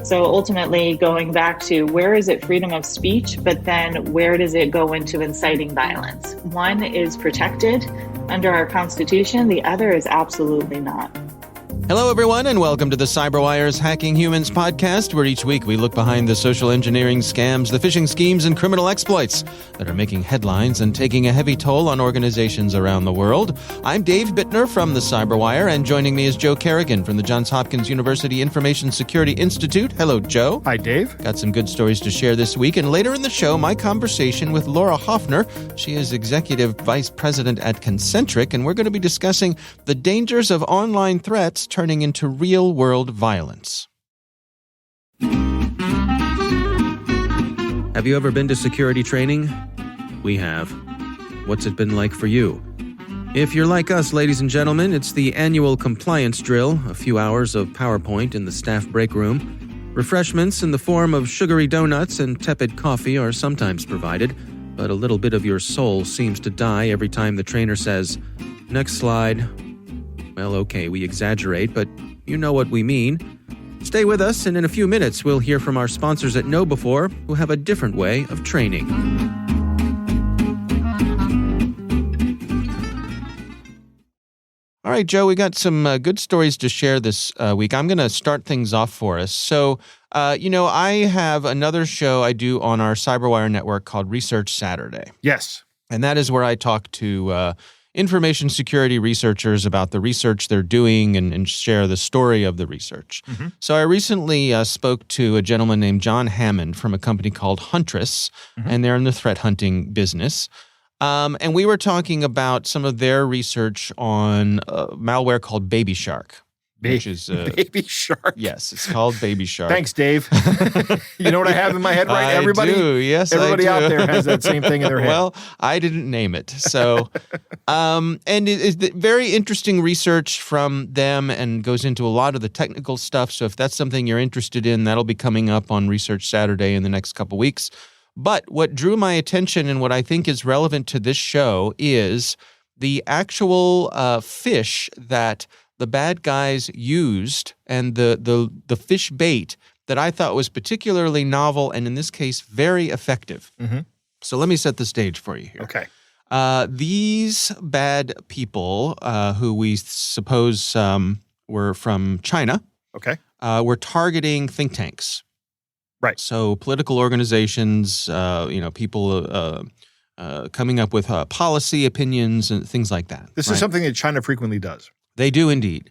So ultimately, going back to where is it freedom of speech, but then where does it go into inciting violence? One is protected under our Constitution, the other is absolutely not. Hello, everyone, and welcome to the CyberWire's Hacking Humans podcast, where each week we look behind the social engineering scams, the phishing schemes, and criminal exploits that are making headlines and taking a heavy toll on organizations around the world. I'm Dave Bittner from the CyberWire, and joining me is Joe Kerrigan from the Johns Hopkins University Information Security Institute. Hello, Joe. Hi, Dave. Got some good stories to share this week, and later in the show, my conversation with Laura Hoffner. She is Executive Vice President at Concentric, and we're going to be discussing the dangers of online threats turning into real-world violence. Have you ever been to security training? We have. What's it been like for you? If you're like us, ladies and gentlemen, it's the annual compliance drill, a few hours of PowerPoint in the staff break room. Refreshments in the form of sugary donuts and tepid coffee are sometimes provided, but a little bit of your soul seems to die every time the trainer says, "Next slide." Well, okay, we exaggerate, but you know what we mean. Stay with us, and in a few minutes, we'll hear from our sponsors at KnowBe4, who have a different way of training. All right, Joe, we got some good stories to share this week. I'm going to start things off for us. So, I have another show I do on our CyberWire network called Research Saturday. Yes. And that is where I talk to information security researchers about the research they're doing and share the story of the research. Mm-hmm. So I recently spoke to a gentleman named John Hammond from a company called Huntress, and they're in the threat hunting business. And we were talking about some of their research on malware called BABYSHARK. Which is BABYSHARK. Yes, it's called BABYSHARK. Thanks, Dave. You know what I have in my head, right? Everybody, I do. Yes, everybody I do. out there has that same thing in their head. Well, I didn't name it. So, and it is very interesting research from them and goes into a lot of the technical stuff. So if that's something you're interested in, that'll be coming up on Research Saturday in the next couple weeks. But what drew my attention and what I think is relevant to this show is the actual fish that the bad guys used and the fish bait that I thought was particularly novel and in this case very effective. Mm-hmm. So let me set the stage for you here. Okay. These bad people who we suppose were from China, okay, were targeting think tanks. Right. So political organizations, people coming up with policy opinions and things like that. This is something that China frequently does. They do indeed.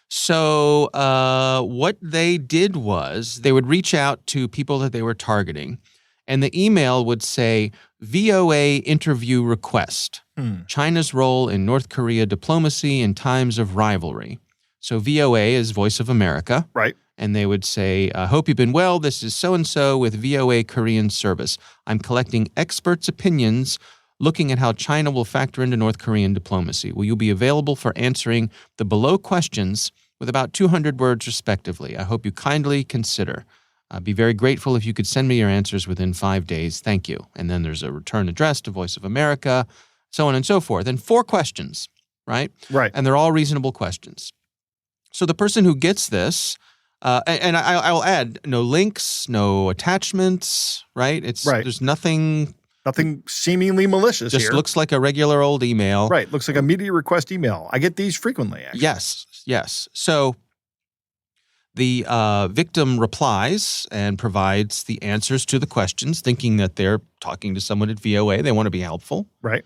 So what they did was they would reach out to people that they were targeting, and the email would say, VOA interview request, China's role in North Korea diplomacy in times of rivalry. So VOA is Voice of America. Right. And they would say, I hope you've been well. This is so-and-so with VOA Korean Service. I'm collecting experts' opinions looking at how China will factor into North Korean diplomacy. Will you be available for answering the below questions with about 200 words respectively? I hope you kindly consider. I'd be very grateful if you could send me your answers within 5 days. Thank you. And then there's a return address to Voice of America, so on and so forth. And 4 questions, right? Right. And they're all reasonable questions. So the person who gets this, and I'll add, no links, no attachments, right? There's nothing seemingly malicious here. Just looks like a regular old email. Right. Looks like a media request email. I get these frequently, actually. Yes. So the victim replies and provides the answers to the questions, thinking that they're talking to someone at VOA. They want to be helpful. Right.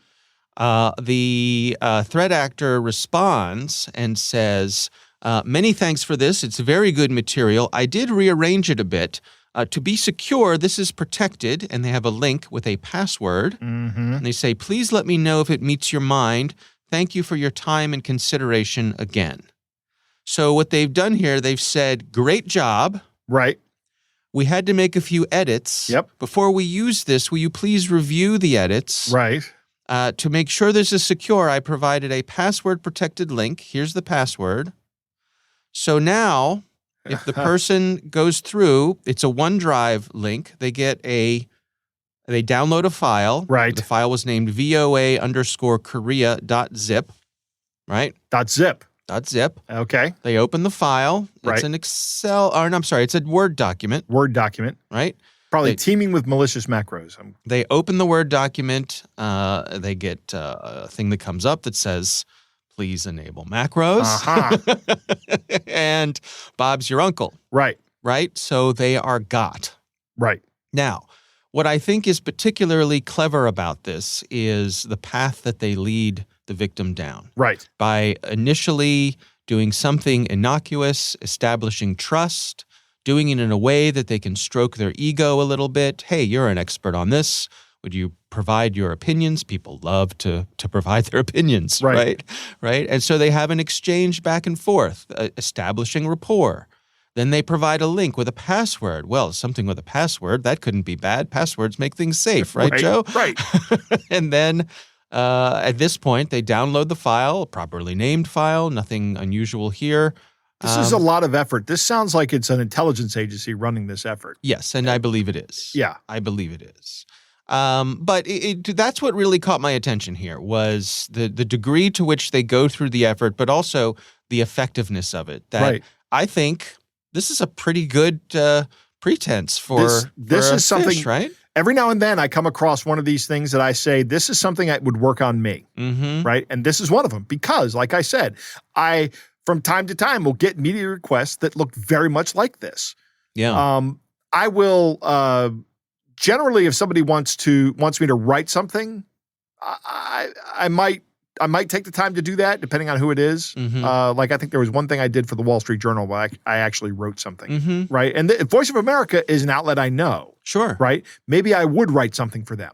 The threat actor responds and says, many thanks for this. It's very good material. I did rearrange it a bit. To be secure, this is protected, and they have a link with a password. Mm-hmm. And they say, please let me know if it meets your mind. Thank you for your time and consideration again. So what they've done here, they've said, great job. Right. We had to make a few edits. Yep. Before we use this, will you please review the edits? Right. To make sure this is secure, I provided a password-protected link. Here's the password. So now, if the person goes through, it's a OneDrive link. They download a file. Right. The file was named VOA_Korea.zip. Right? .zip. .zip. Okay. They open the file. It's Right. an Excel, or I'm sorry, it's a Word document, Word document. right? Probably teeming with malicious macros. They open the Word document. They get a thing that comes up that says, please enable macros. And Bob's your uncle. Right. Right? So they are got. Right. Now, what I think is particularly clever about this is the path that they lead the victim down. Right. By initially doing something innocuous, establishing trust, doing it in a way that they can stroke their ego a little bit. Hey, you're an expert on this. Would you provide your opinions? People love to provide their opinions, right? And so they have an exchange back and forth, establishing rapport. Then they provide a link with a password. Well, something with a password, that couldn't be bad. Passwords make things safe, right, Joe? Right. And then at this point, they download the file, a properly named file, nothing unusual here. This is a lot of effort. This sounds like it's an intelligence agency running this effort. Yes, and I believe it is. Yeah. I believe it is. But that's what really caught my attention here was the degree to which they go through the effort, but also the effectiveness of it. That I think this is a pretty good pretense for this for a is something, fish, right? Every now and then I come across one of these things that I say, this is something that would work on me, right? And this is one of them because, like I said, I, from time to time, will get media requests that look very much like this. Yeah. I will, generally, if somebody wants me to write something, I might take the time to do that, depending on who it is. Like I think there was one thing I did for the Wall Street Journal where I actually wrote something, right? And the Voice of America is an outlet I know. Sure. Right? Maybe I would write something for them.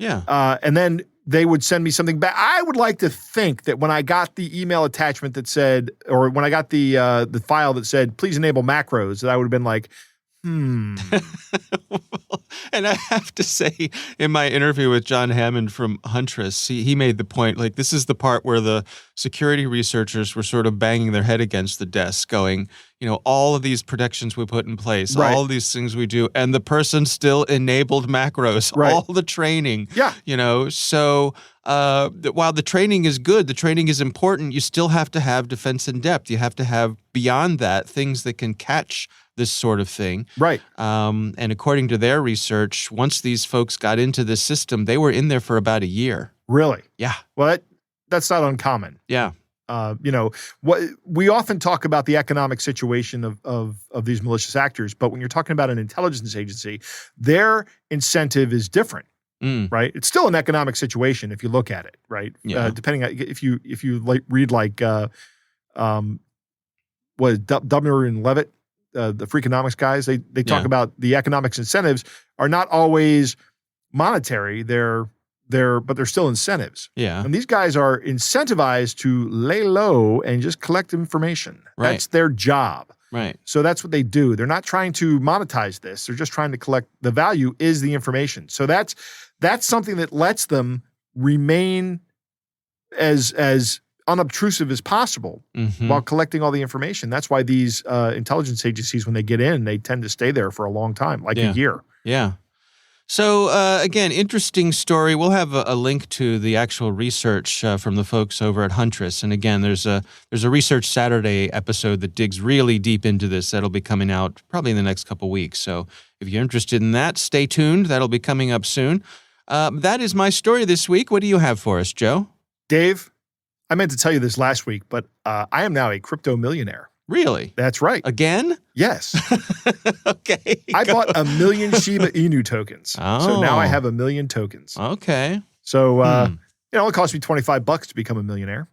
Yeah. And then they would send me something back. I would like to think that when I got the email attachment that said, or when I got the file that said, please enable macros, that I would have been like, And I have to say, in my interview with John Hammond from Huntress, he made the point, like, this is the part where the security researchers were sort of banging their head against the desk going, you know, all of these protections we put in place, all of these things we do, and the person still enabled macros, all the training. Yeah. You know, so while the training is good, the training is important, you still have to have defense in depth. You have to have, beyond that, things that can catch this sort of thing. Right. And according to their research, once these folks got into this system, they were in there for about a year. Really? Yeah. Well, that's not uncommon. Yeah. You know, what we often talk about the economic situation of these malicious actors, but when you're talking about an intelligence agency, their incentive is different. Right? It's still an economic situation if you look at it, right? Yeah. Depending on if you read like Dubner and Levitt, the Freakonomics guys, they talk about the economics incentives are not always monetary. But they're still incentives. Yeah. And these guys are incentivized to lay low and just collect information. Right. That's their job. Right. So that's what they do. They're not trying to monetize this. They're just trying to collect. The value is the information. So that's something that lets them remain as unobtrusive as possible while collecting all the information. That's why these intelligence agencies, when they get in, they tend to stay there for a long time, like a year. Yeah. So, again, interesting story. We'll have a link to the actual research from the folks over at Huntress. And again, there's a Research Saturday episode that digs really deep into this. That'll be coming out probably in the next couple weeks. So if you're interested in that, stay tuned. That'll be coming up soon. That is my story this week. What do you have for us, Joe? Dave, I meant to tell you this last week, but I am now a crypto millionaire. Really? That's right. Again? Yes. Okay. I bought 1 million Shiba Inu tokens. Oh. So now I have 1 million tokens. Okay. So, you know, it cost me $25 to become a millionaire.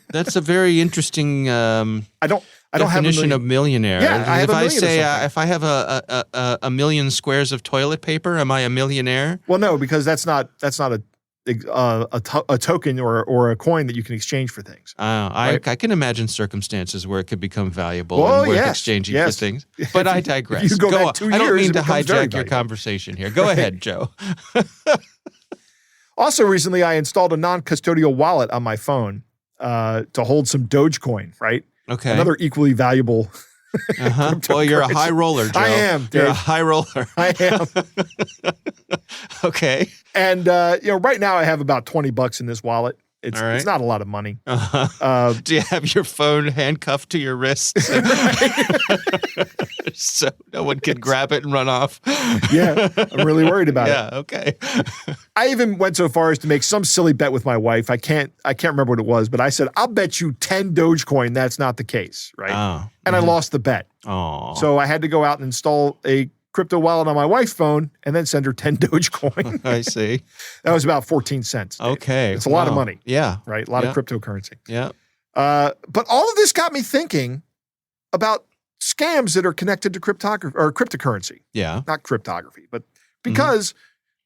That's a very interesting I don't have definition of millionaire. Yeah, I have if a I million say or something. if I have a million squares of toilet paper, am I a millionaire? Well, no, because that's not a token or a coin that you can exchange for things. I can imagine circumstances where it could become valuable Well, and worth yes, exchanging yes. for things. But I digress. You go back on. 2 I don't years, mean it to becomes very hijack your valuable. conversation here. Go ahead, Joe. Also, recently I installed a non-custodial wallet on my phone to hold some Dogecoin, right? Okay. Another equally valuable Well, you're a high roller, Joe. I am, You're a Dave. high roller. I am. Okay. And, you know, right now I have about $20 in this wallet. It's All right. it's not a lot of money. Do you have your phone handcuffed to your wrist so no one can grab it and run off? Yeah, I'm really worried about it. Yeah, okay. I even went so far as to make some silly bet with my wife. I can't remember what it was, but I said, I'll bet you 10 Dogecoin that's not the case, right? Oh, and I lost the bet. Oh. So I had to go out and install a crypto wallet on my wife's phone and then send her 10 Dogecoin. I see. That was about 14 cents. Dave. Okay. It's a lot of money. Yeah. Right? A lot of cryptocurrency. Yeah. But all of this got me thinking about scams that are connected to cryptocurrency. Yeah. Not cryptography, but because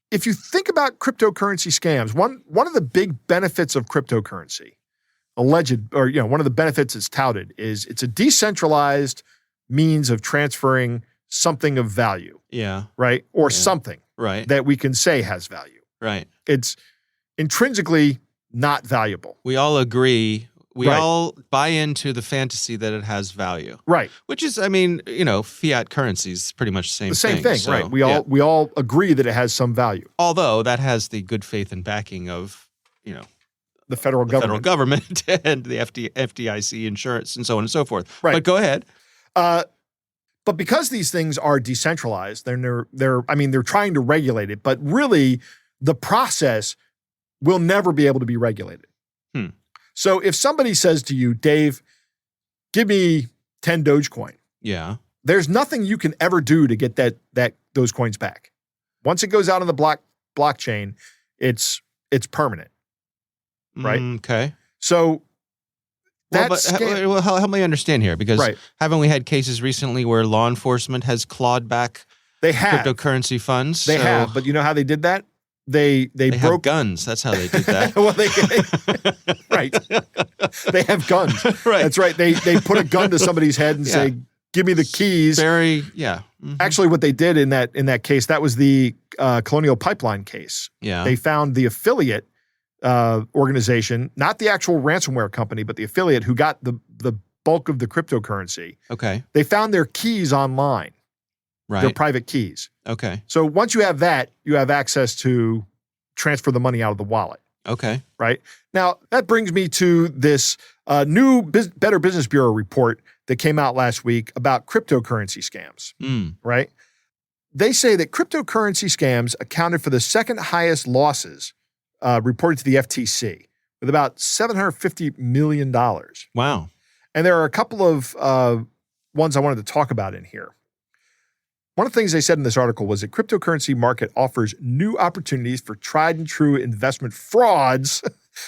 if you think about cryptocurrency scams, one of the big benefits of cryptocurrency, one of the benefits it's touted is it's a decentralized means of transferring something of value. Yeah. Right? Or something Right. that we can say has value. Right. It's intrinsically not valuable. We all agree. We Right. all buy into the fantasy that it has value. Right. Which is, fiat currency is pretty much the The same thing, so, right? We all agree that it has some value. Although that has the good faith and backing of, The federal government. federal government and the FDIC insurance and so on and so forth. Right. But go ahead. But because these things are decentralized, they're trying to regulate it, but really the process will never be able to be regulated. So if somebody says to you, Dave, give me 10 Dogecoin, Yeah. there's nothing you can ever do to get those coins back. Once it goes out on the blockchain, it's permanent, right? Okay. So Well, that's help me understand here, because Right. haven't we had cases recently where law enforcement has clawed back they have. cryptocurrency funds? They have, but you know how they did that? They have broke guns. That's how they did that. well, right. They have guns. Right. That's right. They put a gun to somebody's head and say, "Give me the keys." Actually, what they did in that case, that was the Colonial Pipeline case. Yeah. They found the affiliate organization, not the actual ransomware company, but the affiliate who got the bulk of the cryptocurrency. Okay. They found their keys online, Right. their private keys. Okay. So once you have that, you have access to transfer the money out of the wallet. Okay. Right? Now, that brings me to this new Better Business Bureau report that came out last week about cryptocurrency scams, right? They say that cryptocurrency scams accounted for the second highest losses reported to the FTC with about $750 million. Wow. And there are a couple of ones I wanted to talk about in here. One of the things they said in this article was that cryptocurrency market offers new opportunities for tried and true investment frauds,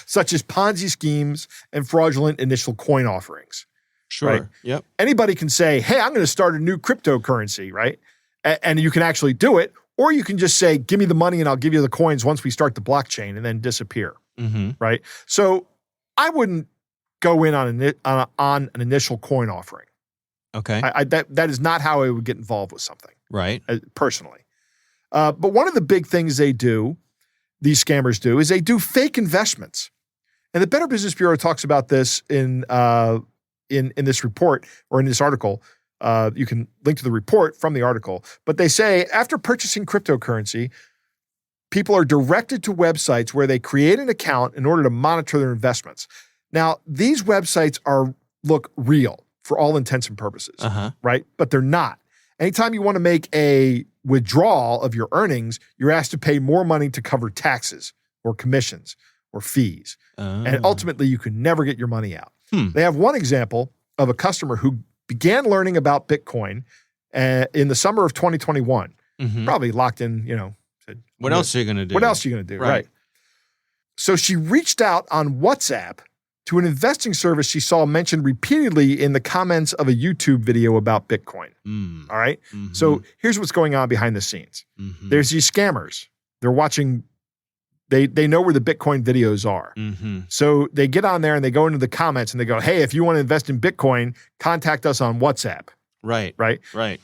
such as Ponzi schemes and fraudulent initial coin offerings. Sure. Right? Yep. Anybody can say, hey, I'm going to start a new cryptocurrency, right? And you can actually do it. Or you can just say, give me the money and I'll give you the coins once we start the blockchain, and then disappear, right? So I wouldn't go in on an initial coin offering. Okay. That is not how I would get involved with something. Right. Personally. But one of the big things these scammers do, is they do fake investments. And the Better Business Bureau talks about this in this report, or in this article. You can link to the report from the article. But they say after purchasing cryptocurrency, people are directed to websites where they create an account in order to monitor their investments. Now, these websites look real for all intents and purposes, right? But they're not. Anytime you want to make a withdrawal of your earnings, you're asked to pay more money to cover taxes or commissions or fees. And ultimately, you can never get your money out. They have one example of a customer who began learning about Bitcoin in the summer of 2021. Probably locked in, said, what else are you going to do? What else are you going to do? Right. So she reached out on WhatsApp to an investing service she saw mentioned repeatedly in the comments of a YouTube video about Bitcoin. All right. So here's what's going on behind the scenes. There's these scammers. They're watching, they know where the Bitcoin videos are. So they get on there and they go into the comments and they go, hey, if you want to invest in Bitcoin, contact us on WhatsApp. Right.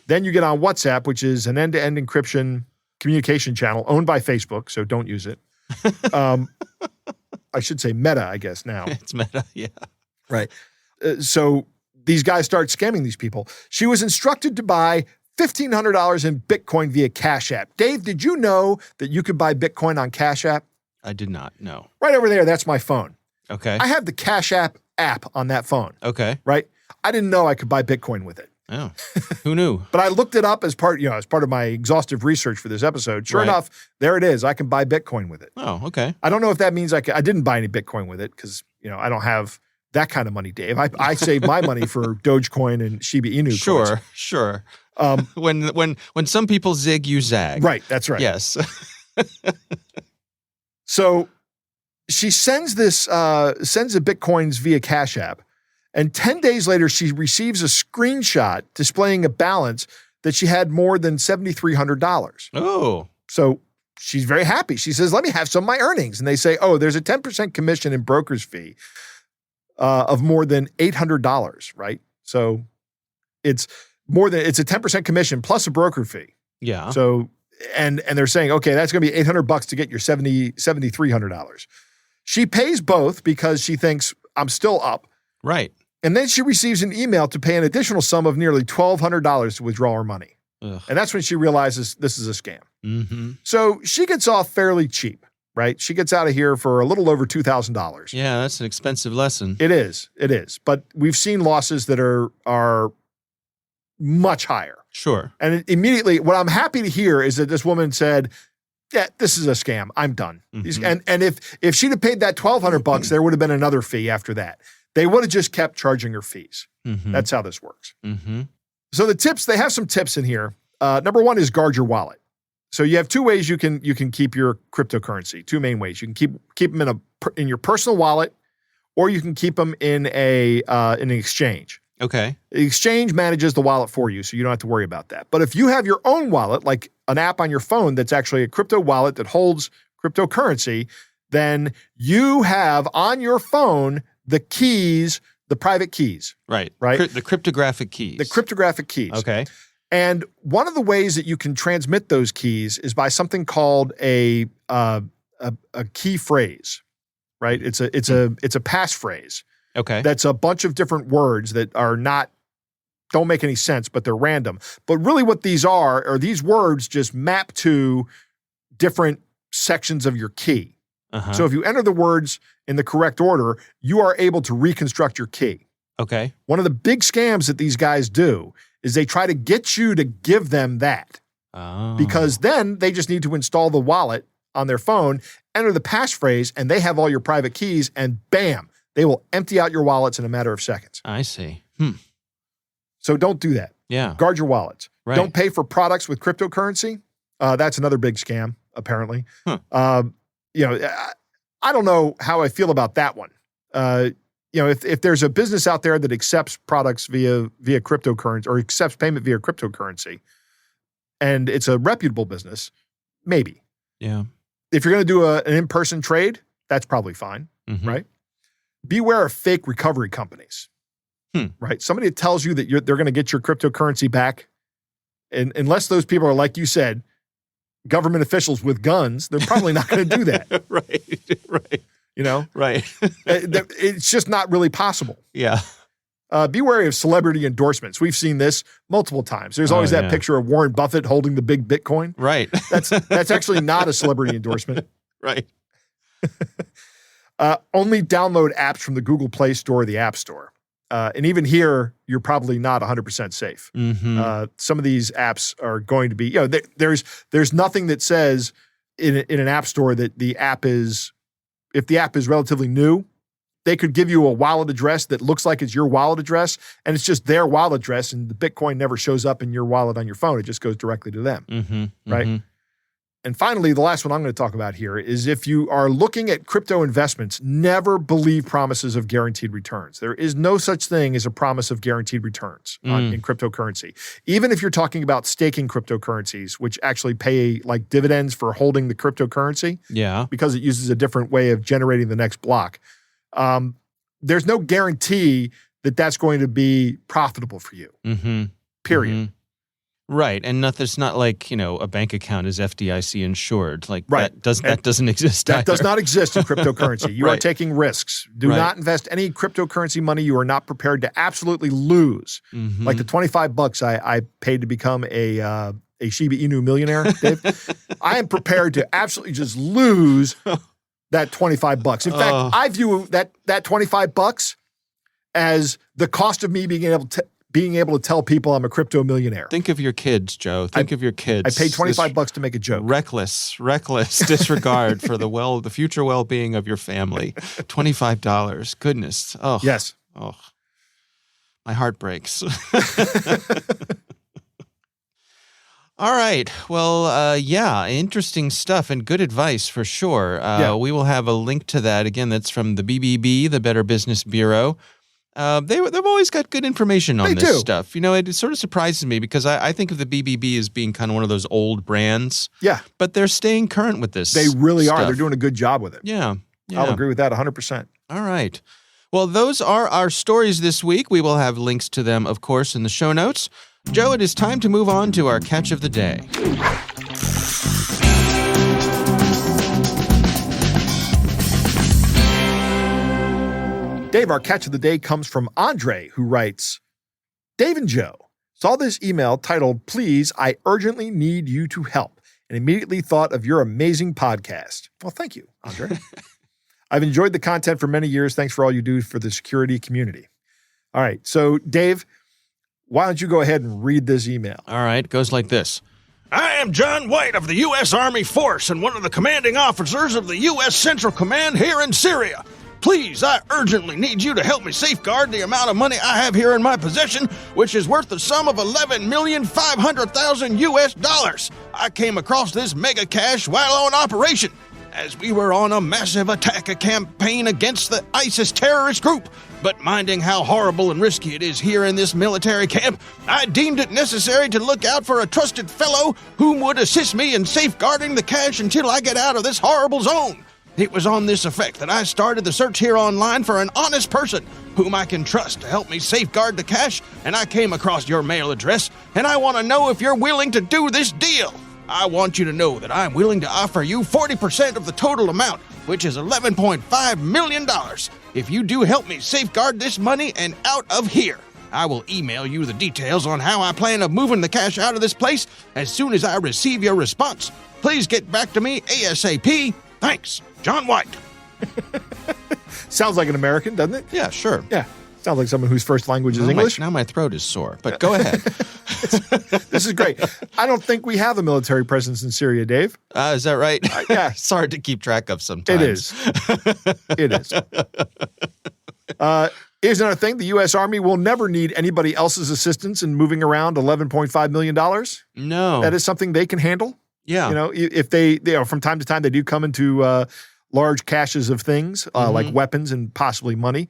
Then you get on WhatsApp, which is an end-to-end encryption communication channel owned by Facebook, so don't use it. I should say Meta, I guess, now. It's Meta, yeah. Right. So these guys start scamming these people. She was instructed to buy $1,500 in Bitcoin via Cash App. Dave, did you know that you could buy Bitcoin on Cash App? I did not know. Right over there, that's my phone. Okay. I have the Cash App on that phone. Okay. Right? I didn't know I could buy Bitcoin with it. Oh, who knew? But I looked it up as part of my exhaustive research for this episode. Sure enough, there it is. I can buy Bitcoin with it. Oh, okay. I don't know if that means I didn't buy any Bitcoin with it because, I don't have that kind of money, Dave. I saved my money for Dogecoin and Shiba Inu coins. Sure. When some people zig, you zag. Right, that's right. Yes. So she sends the Bitcoins via Cash App. And 10 days later, she receives a screenshot displaying a balance that she had more than $7,300. Oh. So she's very happy. She says, let me have some of my earnings. And they say, oh, there's a 10% commission and broker's fee of more than $800, right? So it's a 10% commission plus a broker fee. Yeah. So, and they're saying, okay, that's going to be $800 to get your $7,300. She pays both because she thinks I'm still up. Right. And then she receives an email to pay an additional sum of nearly $1,200 to withdraw her money. Ugh. And that's when she realizes this is a scam. Mm-hmm. So she gets off fairly cheap, right? She gets out of here for a little over $2,000. Yeah, that's an expensive lesson. It is. But we've seen losses that are much higher. Sure. And immediately, what I'm happy to hear is that this woman said, yeah, this is a scam. I'm done. Mm-hmm. And if she'd have paid that $1,200, there would have been another fee after that. They would have just kept charging her fees. Mm-hmm. That's how this works. Mm-hmm. So they have some tips in here. Number one is guard your wallet. So you have two ways you can keep your cryptocurrency. Two main ways. You can keep them in your personal wallet, or you can keep them in an exchange. Okay. The exchange manages the wallet for you, so you don't have to worry about that. But if you have your own wallet, like an app on your phone that's actually a crypto wallet that holds cryptocurrency, then you have on your phone the keys, the private keys. Right. Right? The cryptographic keys. The cryptographic keys. Okay. And one of the ways that you can transmit those keys is by something called a key phrase, right? It's a passphrase. Okay. That's a bunch of different words that don't make any sense, but they're random. But really what these are these words just map to different sections of your key. Uh-huh. So if you enter the words in the correct order, you are able to reconstruct your key. Okay. One of the big scams that these guys do is they try to get you to give them that. Oh. Because then they just need to install the wallet on their phone, enter the passphrase, and they have all your private keys, and bam, they will empty out your wallets in a matter of seconds. I see. So don't do that. Yeah. Guard your wallets. Right. Don't pay for products with cryptocurrency. That's another big scam, apparently. Huh. I don't know how I feel about that one. If there's a business out there that accepts products via cryptocurrency or accepts payment via cryptocurrency, and it's a reputable business, maybe. Yeah. If you're going to do an in-person trade, that's probably fine, right? Beware of fake recovery companies, right? Somebody that tells you that they're going to get your cryptocurrency back, and unless those people are, like you said, government officials with guns, they're probably not going to do that. Right. Right. It's just not really possible. Yeah. Be wary of celebrity endorsements. We've seen this multiple times. There's always that picture of Warren Buffett holding the big Bitcoin. Right. That's actually not a celebrity endorsement. Right. Only download apps from the Google Play Store or the App Store. And even here, you're probably not 100% safe. Some of these apps are going to be, there's nothing that says in an app store that if the app is relatively new, they could give you a wallet address that looks like it's your wallet address, and it's just their wallet address, and the Bitcoin never shows up in your wallet on your phone. It just goes directly to them, right? And finally, the last one I'm going to talk about here is if you are looking at crypto investments, never believe promises of guaranteed returns. There is no such thing as a promise of guaranteed returns in cryptocurrency. Even if you're talking about staking cryptocurrencies, which actually pay like dividends for holding the cryptocurrency, because it uses a different way of generating the next block. There's no guarantee that that's going to be profitable for you, period. Right, and it's not like, a bank account is FDIC insured. Like that doesn't exist. That does not exist in cryptocurrency. You are taking risks. Do Right. not invest any cryptocurrency money you are not prepared to absolutely lose. Like the $25 I paid to become a Shiba Inu millionaire, Dave. I am prepared to absolutely just lose that $25. In fact, I view that $25 as the cost of me being able to tell people I'm a crypto millionaire. Think of your kids, Joe. Think of your kids. I paid $25 to make a joke. Reckless disregard for the future well-being of your family. $25. Goodness. Oh. Yes. Oh. My heart breaks. All right. Well, interesting stuff and good advice for sure. We will have a link to that. Again, that's from the BBB, the Better Business Bureau. They've always got good information on this stuff. It sort of surprises me because I think of the BBB as being kind of one of those old brands. Yeah. But they're staying current with this. They really are. They're doing a good job with it. Yeah. I'll agree with that 100%. All right. Well, those are our stories this week. We will have links to them, of course, in the show notes. Joe, it is time to move on to our catch of the day. Dave, our catch of the day comes from Andre, who writes, Dave and Joe, saw this email titled, Please, I urgently need you to help, and immediately thought of your amazing podcast. Well, thank you, Andre. I've enjoyed the content for many years. Thanks for all you do for the security community. All right. So, Dave, why don't you go ahead and read this email? All right. It goes like this. I am John White of the U.S. Army Force and one of the commanding officers of the U.S. Central Command here in Syria. Please, I urgently need you to help me safeguard the amount of money I have here in my possession, which is worth the sum of $11,500,000 US. I came across this mega cache while on operation, as we were on a massive attack campaign against the ISIS terrorist group. But minding how horrible and risky it is here in this military camp, I deemed it necessary to look out for a trusted fellow whom would assist me in safeguarding the cache until I get out of this horrible zone. It was on this effect that I started the search here online for an honest person whom I can trust to help me safeguard the cache, and I came across your mail address, and I want to know if you're willing to do this deal. I want you to know that I'm willing to offer you 40% of the total amount, which is $11.5 million. If you do help me safeguard this money and out of here, I will email you the details on how I plan on moving the cash out of this place as soon as I receive your response. Please get back to me ASAP. Thanks, John White. Sounds like an American, doesn't it? Yeah, sure. Yeah. Sounds like someone whose first language is English. Now my throat is sore, but go ahead. This is great. I don't think we have a military presence in Syria, Dave. Is that right? Yeah. It's hard to keep track of sometimes. It is. It is. Here's another thing. The U.S. Army will never need anybody else's assistance in moving around $11.5 million. No. That is something they can handle. Yeah. If they from time to time, they do come into large caches of things like weapons and possibly money.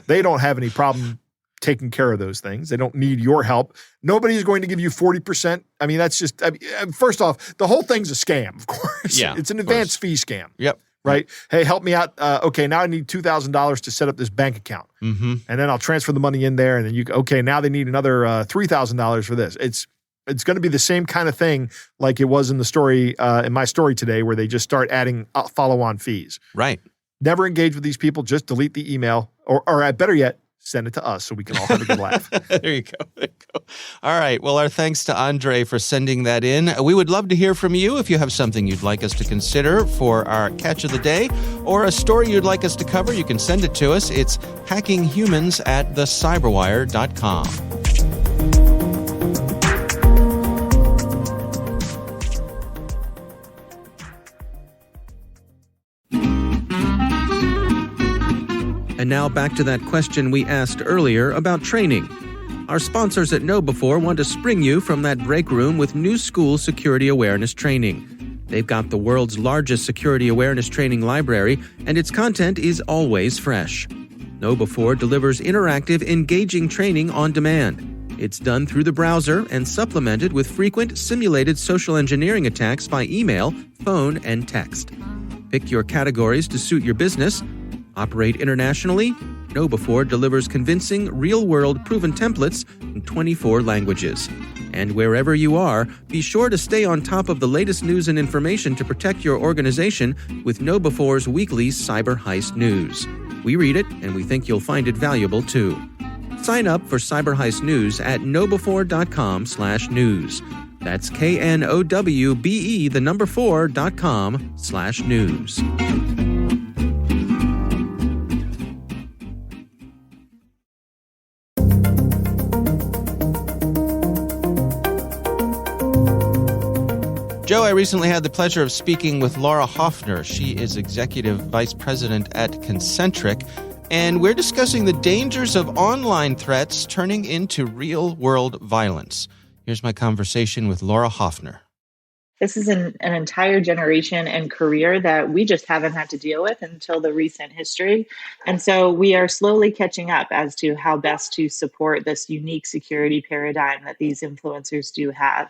They don't have any problem taking care of those things. They don't need your help. Nobody's going to give you 40%. I mean, that's just, first off, the whole thing's a scam, of course. Yeah, it's an advance fee scam. Yep. Right? Hey, help me out. Okay, now I need $2,000 to set up this bank account. Mm-hmm. And then I'll transfer the money in there. And then okay, now they need another $3,000 for this. It's going to be the same kind of thing like it was in the story, in my story today, where they just start adding follow-on fees. Right. Never engage with these people. Just delete the email, or better yet, send it to us so we can all have a good laugh. There you go. All right. Well, our thanks to Andre for sending that in. We would love to hear from you if you have something you'd like us to consider for our catch of the day or a story you'd like us to cover. You can send it to us. It's hackinghumans@thecyberwire.com. And now back to that question we asked earlier about training. Our sponsors at KnowBe4 want to spring you from that break room with new school security awareness training. They've got the world's largest security awareness training library, and its content is always fresh. KnowBe4 delivers interactive, engaging training on demand. It's done through the browser and supplemented with frequent simulated social engineering attacks by email, phone, and text. Pick your categories to suit your business. Operate internationally? KnowBe4 delivers convincing, real-world proven templates in 24 languages. And wherever you are, be sure to stay on top of the latest news and information to protect your organization with KnowBe4's weekly Cyber Heist News. We read it, and we think you'll find it valuable, too. Sign up for Cyber Heist News at knowbe4.com/news. That's KNOWBE4.com/news. Joe, I recently had the pleasure of speaking with Laura Hoffner. She is Executive Vice President at Concentric, and we're discussing the dangers of online threats turning into real-world violence. Here's my conversation with Laura Hoffner. This is an entire generation and career that we just haven't had to deal with until the recent history. And so we are slowly catching up as to how best to support this unique security paradigm that these influencers do have.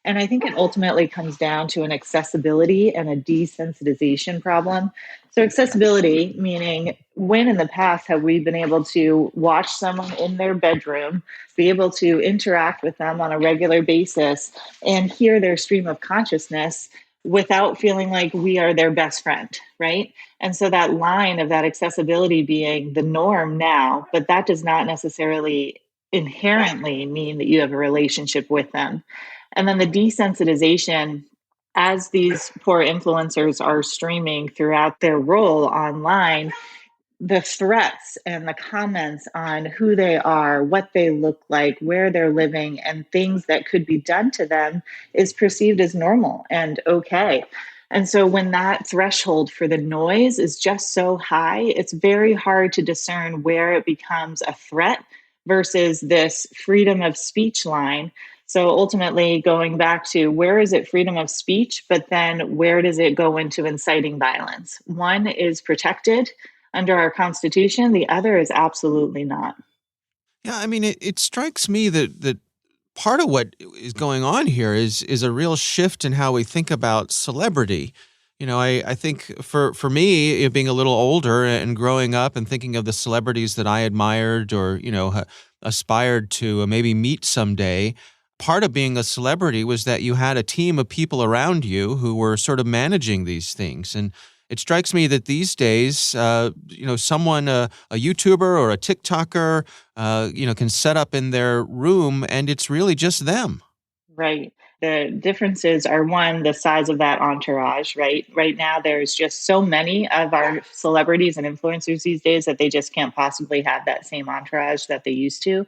And I think it ultimately comes down to an accessibility and a desensitization problem. So, accessibility, meaning when in the past have we been able to watch someone in their bedroom, be able to interact with them on a regular basis, and hear their stream of consciousness without feeling like we are their best friend, right? And so that line of that accessibility being the norm now, but that does not necessarily inherently mean that you have a relationship with them. And then the desensitization, as these poor influencers are streaming throughout their role online, the threats and the comments on who they are, what they look like, where they're living, and things that could be done to them is perceived as normal and okay. And so when that threshold for the noise is just so high, it's very hard to discern where it becomes a threat versus this freedom of speech line. So ultimately, going back to where is it freedom of speech, but then where does it go into inciting violence? One is protected under our Constitution, the other is absolutely not. Yeah, I mean, it strikes me that part of what is going on here is a real shift in how we think about celebrity. You know, I think for me, being a little older and growing up and thinking of the celebrities that I admired or, aspired to maybe meet someday, part of being a celebrity was that you had a team of people around you who were sort of managing these things. And it strikes me that these days, someone, a YouTuber or a TikToker, can set up in their room and it's really just them. Right. The differences are one, the size of that entourage, right? Right now, there's just so many of our celebrities and influencers these days that they just can't possibly have that same entourage that they used to.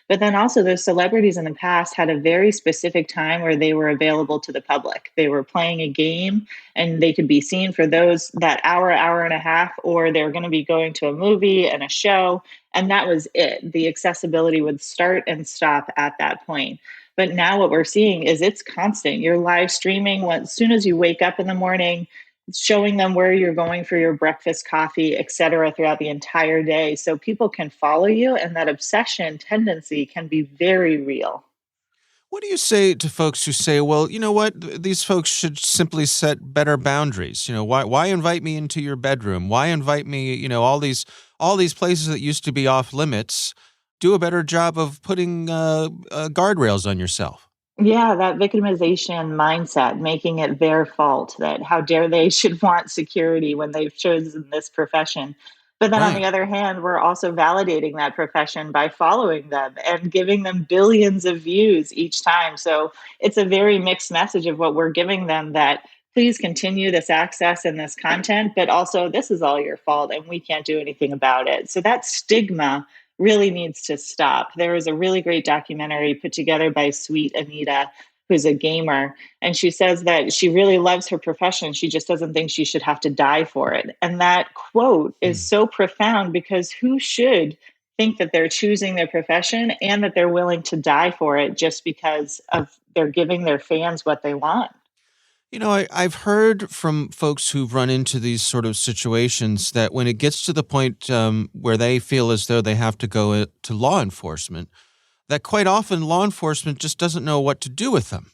But then also, those celebrities in the past had a very specific time where they were available to the public. They were playing a game and they could be seen for that hour and a half, or they're going to be going to a movie and a show. And that was it. The accessibility would start and stop at that point. But now what we're seeing is it's constant. You're live streaming as soon as you wake up in the morning, showing them where you're going for your breakfast, coffee, et cetera, throughout the entire day. So people can follow you, and that obsession tendency can be very real. What do you say to folks who say, well, you know what, these folks should simply set better boundaries? Why invite me into your bedroom? Why invite me, all these places that used to be off limits? Do a better job of putting guardrails on yourself. Yeah, that victimization mindset, making it their fault, that how dare they should want security when they've chosen this profession. But then on Right. the other hand, we're also validating that profession by following them and giving them billions of views each time. So it's a very mixed message of what we're giving them, that please continue this access and this content, but also this is all your fault and we can't do anything about it. So that stigma really needs to stop. There was a really great documentary put together by Sweet Anita, who's a gamer, and she says that she really loves her profession. She just doesn't think she should have to die for it. And that quote is so profound, because who should think that they're choosing their profession and that they're willing to die for it just because of they're giving their fans what they want? I've heard from folks who've run into these sort of situations that when it gets to the point where they feel as though they have to go to law enforcement, that quite often law enforcement just doesn't know what to do with them.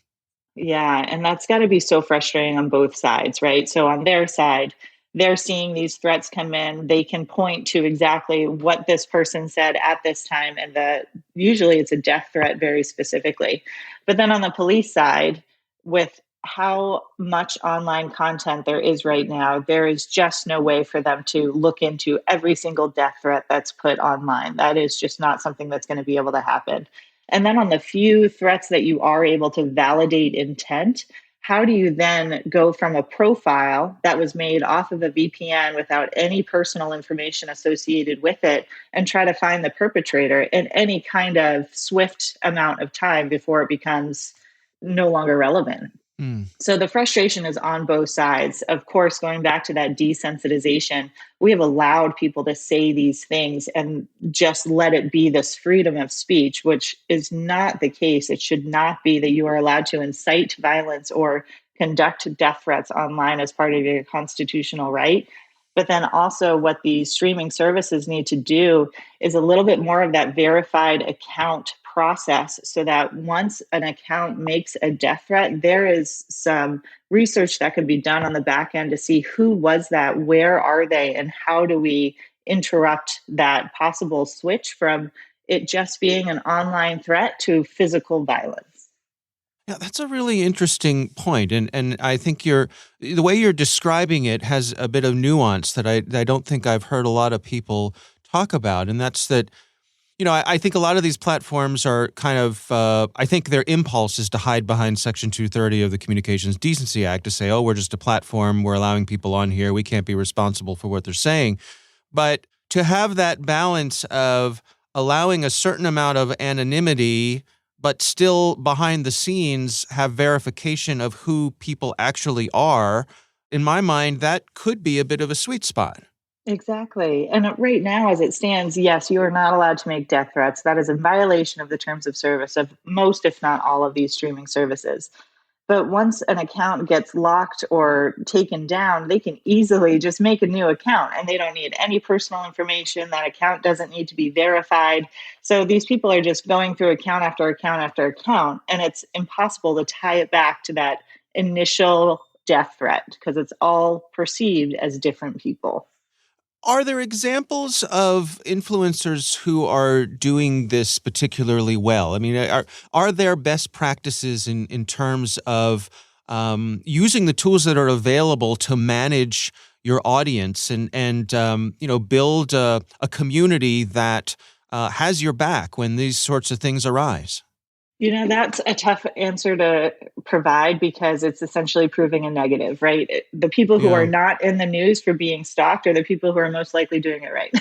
Yeah, and that's got to be so frustrating on both sides, right? So on their side, they're seeing these threats come in. They can point to exactly what this person said at this time, and usually it's a death threat very specifically. But then on the police side, with how much online content there is right now, there is just no way for them to look into every single death threat that's put online. That is just not something that's going to be able to happen. And then on the few threats that you are able to validate intent, how do you then go from a profile that was made off of a VPN without any personal information associated with it and try to find the perpetrator in any kind of swift amount of time before it becomes no longer relevant? Hmm. So the frustration is on both sides. Of course, going back to that desensitization, we have allowed people to say these things and just let it be this freedom of speech, which is not the case. It should not be that you are allowed to incite violence or conduct death threats online as part of your constitutional right. But then also, what these streaming services need to do is a little bit more of that verified account process, so that once an account makes a death threat, there is some research that could be done on the back end to see who was that, where are they, and how do we interrupt that possible switch from it just being an online threat to physical violence. Yeah, that's a really interesting point, and I think the way you're describing it has a bit of nuance that I don't think I've heard a lot of people talk about, and that's that. I think a lot of these platforms are kind of, I think their impulse is to hide behind Section 230 of the Communications Decency Act to say, oh, we're just a platform, we're allowing people on here, we can't be responsible for what they're saying. But to have that balance of allowing a certain amount of anonymity, but still behind the scenes have verification of who people actually are, in my mind, that could be a bit of a sweet spot. Exactly. And right now, as it stands, yes, you are not allowed to make death threats. That is in violation of the terms of service of most, if not all, of these streaming services. But once an account gets locked or taken down, they can easily just make a new account and they don't need any personal information. That account doesn't need to be verified. So these people are just going through account after account after account, and it's impossible to tie it back to that initial death threat because it's all perceived as different people. Are there examples of influencers who are doing this particularly well? I mean, are there best practices in terms of using the tools that are available to manage your audience and build a community that has your back when these sorts of things arise? That's a tough answer to provide because it's essentially proving a negative, right? The people who are Yeah, not in the news for being stalked are the people who are most likely doing it right.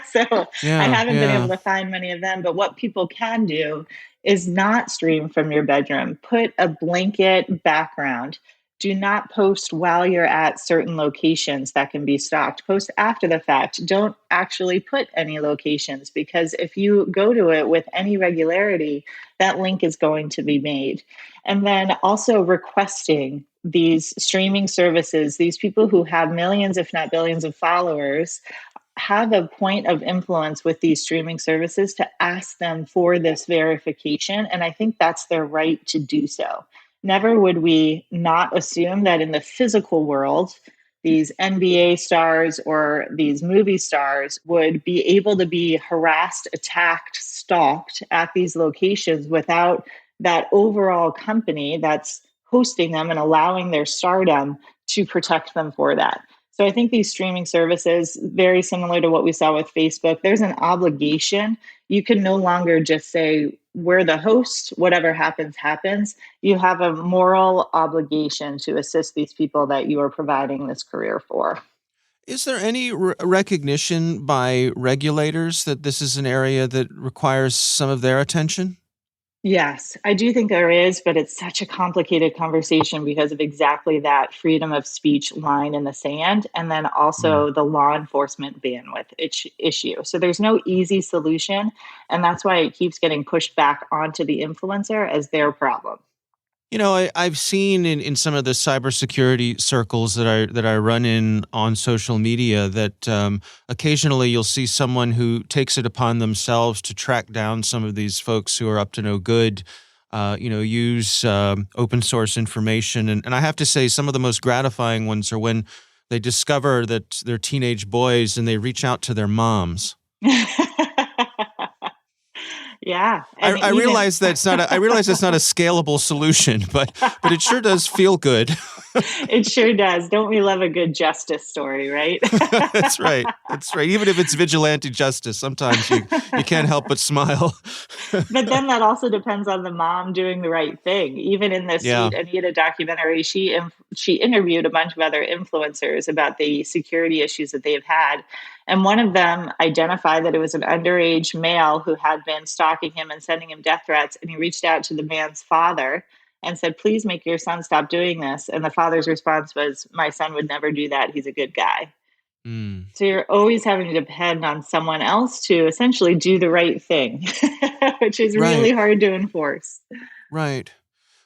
So I yeah, haven't been able yeah. to find many of them, but what people can do is not stream from your bedroom. Put a blanket background. Do not post while you're at certain locations that can be stalked. Post after the fact. Don't actually put any locations because if you go to it with any regularity, that link is going to be made. And then also requesting these streaming services, these people who have millions, if not billions, of followers, have a point of influence with these streaming services to ask them for this verification. And I think that's their right to do so. Never would we not assume that in the physical world, these NBA stars or these movie stars would be able to be harassed, attacked, stalked at these locations without that overall company that's hosting them and allowing their stardom to protect them for that. So I think these streaming services, very similar to what we saw with Facebook, there's an obligation. You can no longer just say, we're the host, whatever happens, happens. You have a moral obligation to assist these people that you are providing this career for. Is there any recognition by regulators that this is an area that requires some of their attention? Yes, I do think there is, but it's such a complicated conversation because of exactly that freedom of speech line in the sand, and then Mm. also the law enforcement bandwidth issue. So there's no easy solution, and that's why it keeps getting pushed back onto the influencer as their problem. I've seen in some of the cybersecurity circles that I run in on social media that occasionally you'll see someone who takes it upon themselves to track down some of these folks who are up to no good, use open source information. And I have to say some of the most gratifying ones are when they discover that they're teenage boys and they reach out to their moms. Yeah, I, and I even realize that's not I realize that's not a scalable solution, but it sure does feel good. it sure does. Don't we love a good justice story, right? That's right. That's right. Even if it's vigilante justice, sometimes you can't help but smile. But then that also depends on the mom doing the right thing. Even in this Yeah. Sweet Anita documentary, she interviewed a bunch of other influencers about the security issues that they've had, and one of them identified that it was an underage male who had been stalking him and sending him death threats. And he reached out to the man's father and said, please make your son stop doing this. And the father's response was, my son would never do that. He's a good guy. Mm. So you're always having to depend on someone else to essentially do the right thing, which is really hard to enforce. Right.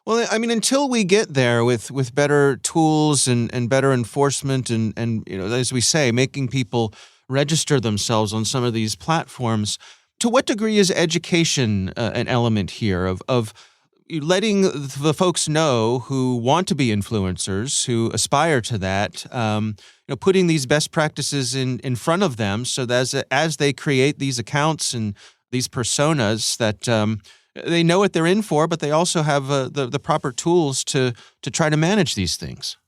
Well, I mean, until we get there with better tools and better enforcement and as we say, making people register themselves on some of these platforms, to what degree is education an element here of letting the folks know who want to be influencers, who aspire to that, putting these best practices in front of them so that as they create these accounts and these personas that they know what they're in for, but they also have the proper tools to try to manage these things.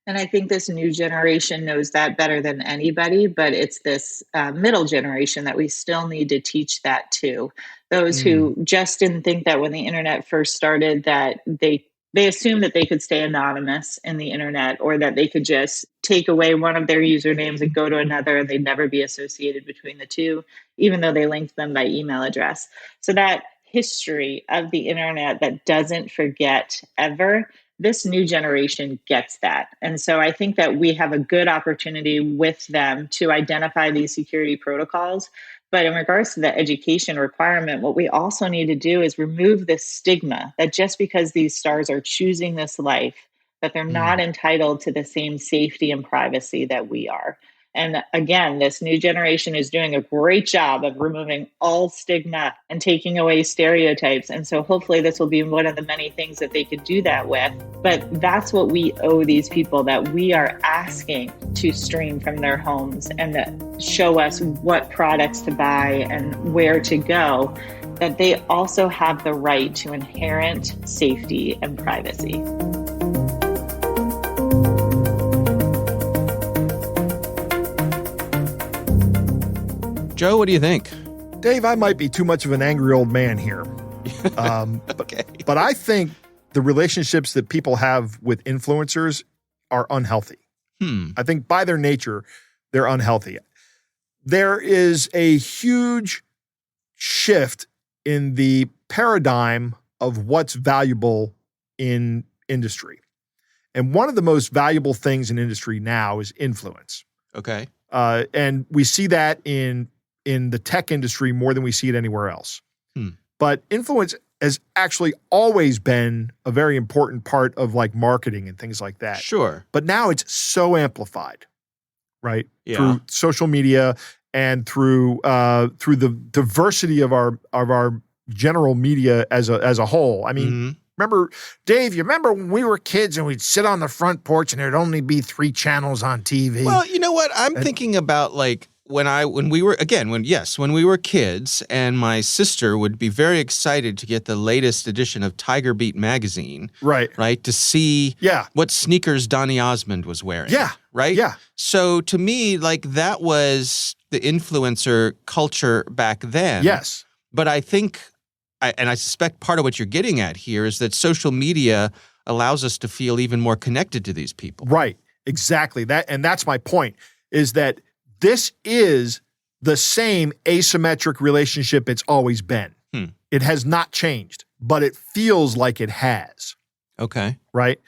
And I think this new generation knows that better than anybody, but it's this middle generation that we still need to teach that to. Those who just didn't think that when the internet first started that they assumed that they could stay anonymous in the internet, or that they could just take away one of their usernames and go to another and they'd never be associated between the two, even though they linked them by email address. So that history of the internet that doesn't forget ever, this new generation gets that. And so I think that we have a good opportunity with them to identify these security protocols. But in regards to the education requirement, what we also need to do is remove this stigma that just because these stars are choosing this life, that they're not entitled to the same safety and privacy that we are. And again, this new generation is doing a great job of removing all stigma and taking away stereotypes. And so hopefully this will be one of the many things that they could do that with. But that's what we owe these people, that we are asking to stream from their homes and to show us what products to buy and where to go, that they also have the right to inherent safety and privacy. Joe, what do you think? Dave, I might be too much of an angry old man here. Okay. But I think the relationships that people have with influencers are unhealthy. I think by their nature, they're unhealthy. There is a huge shift in the paradigm of what's valuable in industry. And one of the most valuable things in industry now is influence. Okay. And we see that in the tech industry more than we see it anywhere else. But influence has actually always been a very important part of like marketing and things like that. Sure. But now it's so amplified, right? Yeah. Through social media and through the diversity of our general media as a whole. I mean, remember, Dave, you remember when we were kids and we'd sit on the front porch and there'd only be 3 channels on TV? Well, you know what? I'm thinking about like when we were kids, and my sister would be very excited to get the latest edition of Tiger Beat magazine. Right. To see what sneakers Donny Osmond was wearing. Yeah. Right? Yeah. So to me, like that was the influencer culture back then. Yes. But I think, and I suspect part of what you're getting at here is that social media allows us to feel even more connected to these people. Right. Exactly. That's my point, is that this is the same asymmetric relationship it's always been. It has not changed, but it feels like it has. Okay. Right?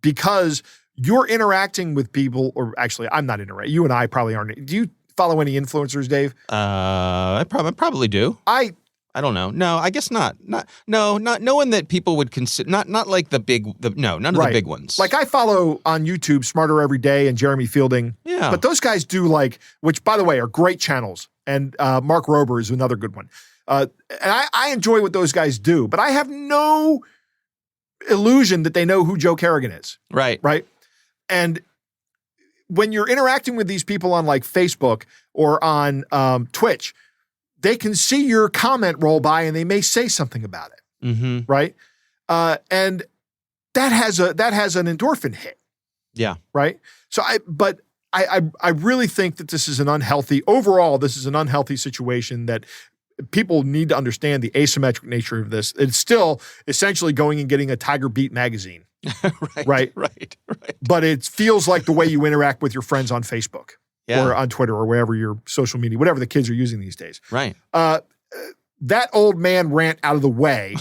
Because you're interacting with people, or actually, I'm not interacting. You and I probably aren't. Do you follow any influencers, Dave? I probably do. I don't know. No, I guess not. No one that people would consider. Not like none of the big ones. Like I follow on YouTube Smarter Every Day and Jeremy Fielding. Yeah. But those guys do which by the way are great channels. And Mark Rober is another good one. And I enjoy what those guys do, but I have no illusion that they know who Joe Kerrigan is. Right. Right. And when you're interacting with these people on like Facebook or on Twitch, they can see your comment roll by and they may say something about it. Right. And that has an endorphin hit. Yeah. Right. So I really think that this is an unhealthy situation that people need to understand the asymmetric nature of this. It's still essentially going and getting a Tiger Beat magazine. Right. But it feels like the way you interact with your friends on Facebook. Or on Twitter or wherever your social media, whatever the kids are using these days. Right. that old man rant out of the way,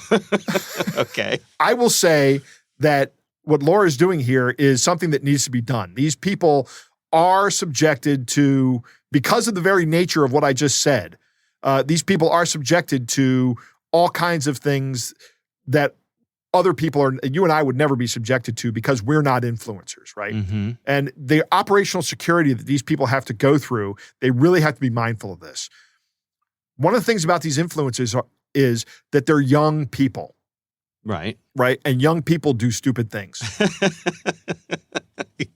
Okay. I will say that what Laura is doing here is something that needs to be done. These people are subjected to, because of the very nature of what I just said, these people are subjected to all kinds of things that other people you and I would never be subjected to because we're not influencers, right? Mm-hmm. And the operational security that these people have to go through, they really have to be mindful of this. One of the things about these influencers is that they're young people. Right. Right. And young people do stupid things.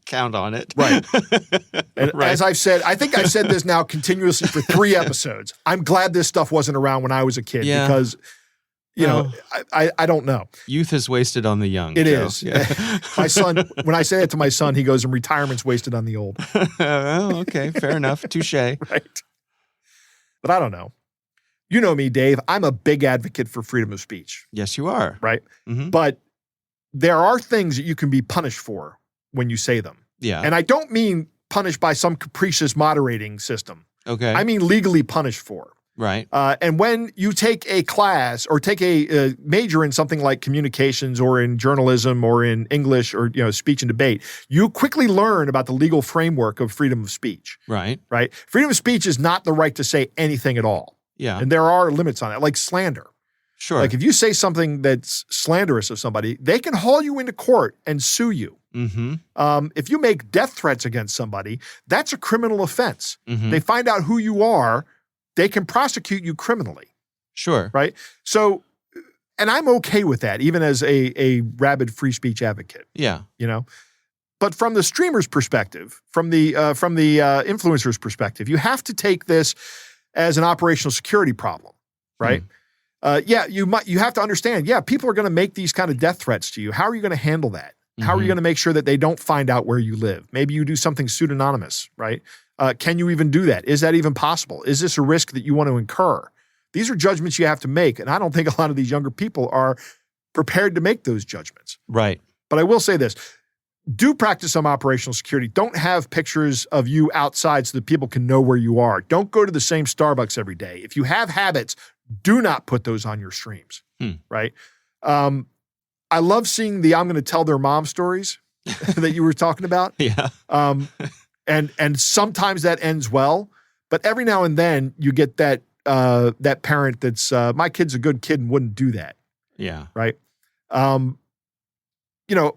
Count on it. Right. And as I've said, I think I've said this now continuously for 3 episodes. I'm glad this stuff wasn't around when I was a kid because, you know, I don't know. Youth is wasted on the young. It Joe. is. Yeah. My son, when I say it to my son, he goes, and retirement's wasted on the old. Oh, okay. Fair enough. Touché. Right. But I don't know. You know me, Dave. I'm a big advocate for freedom of speech. Yes, you are. Right. Mm-hmm. But there are things that you can be punished for when you say them. Yeah. And I don't mean punished by some capricious moderating system. Okay. I mean legally punished for. Right. And when you take a class or take a major in something like communications or in journalism or in English or, you know, speech and debate, you quickly learn about the legal framework of freedom of speech. Right. Right. Freedom of speech is not the right to say anything at all. Yeah. And there are limits on it, like slander. Sure. Like if you say something that's slanderous of somebody, they can haul you into court and sue you. Mm-hmm. If you make death threats against somebody, that's a criminal offense. Mm-hmm. They find out who you are, they can prosecute you criminally. Sure. Right? So, and I'm okay with that, even as a rabid free speech advocate. Yeah. You know? But from the streamer's perspective, from the influencer's perspective, you have to take this as an operational security problem, right? You have to understand, people are going to make these kind of death threats to you. How are you going to handle that? Mm-hmm. How are you going to make sure that they don't find out where you live? Maybe you do something pseudonymous, right? Can you even do that? Is that even possible? Is this a risk that you want to incur? These are judgments you have to make, and I don't think a lot of these younger people are prepared to make those judgments. Right. But I will say this. Do practice some operational security. Don't have pictures of you outside so that people can know where you are. Don't go to the same Starbucks every day. If you have habits, do not put those on your streams, right? I love seeing the I'm going to tell their mom stories that you were talking about. Yeah. And sometimes that ends well, but every now and then you get that parent that's my kid's a good kid and wouldn't do that. Yeah. Right. You know,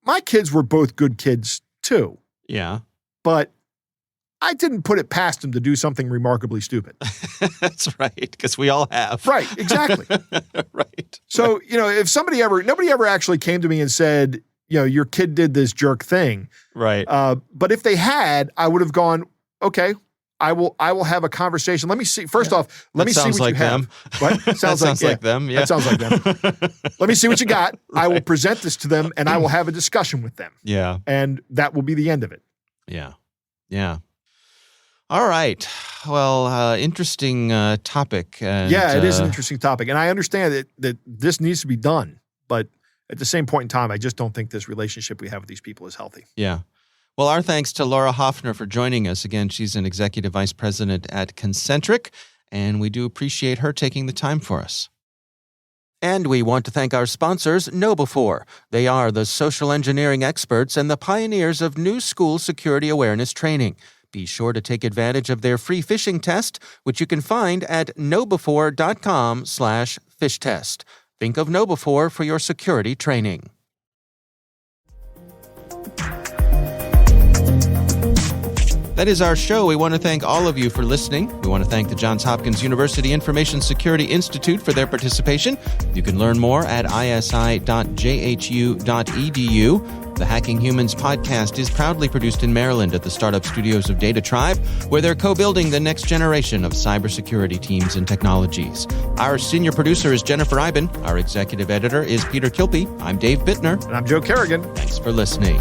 my kids were both good kids too. Yeah. But I didn't put it past them to do something remarkably stupid. That's right, because we all have. Right, exactly. Right. So, you know, if nobody ever actually came to me and said, you know, your kid did this jerk thing. Right. But if they had, I would have gone, okay, I will have a conversation. Let me see. First off, let me see what like you have. them. What? Sounds like them. Yeah. That sounds like them. Let me see what you got. Right. I will present this to them and I will have a discussion with them. Yeah. And that will be the end of it. Yeah. Yeah. All right. Well, interesting topic. And, it is an interesting topic. And I understand that this needs to be done. But at the same point in time, I just don't think this relationship we have with these people is healthy. Yeah. Well, our thanks to Laura Hoffner for joining us. Again, she's an executive vice president at Concentric, and we do appreciate her taking the time for us. And we want to thank our sponsors, KnowBe4. They are the social engineering experts and the pioneers of new school security awareness training. Be sure to take advantage of their free phishing test, which you can find at knowbe4.com/fishtest. Think of KnowBe4 for your security training. That is our show. We want to thank all of you for listening. We want to thank the Johns Hopkins University Information Security Institute for their participation. You can learn more at isi.jhu.edu. The Hacking Humans podcast is proudly produced in Maryland at the startup studios of Data Tribe, where they're co-building the next generation of cybersecurity teams and technologies. Our senior producer is Jennifer Iben. Our executive editor is Peter Kilpie. I'm Dave Bittner. And I'm Joe Kerrigan. Thanks for listening.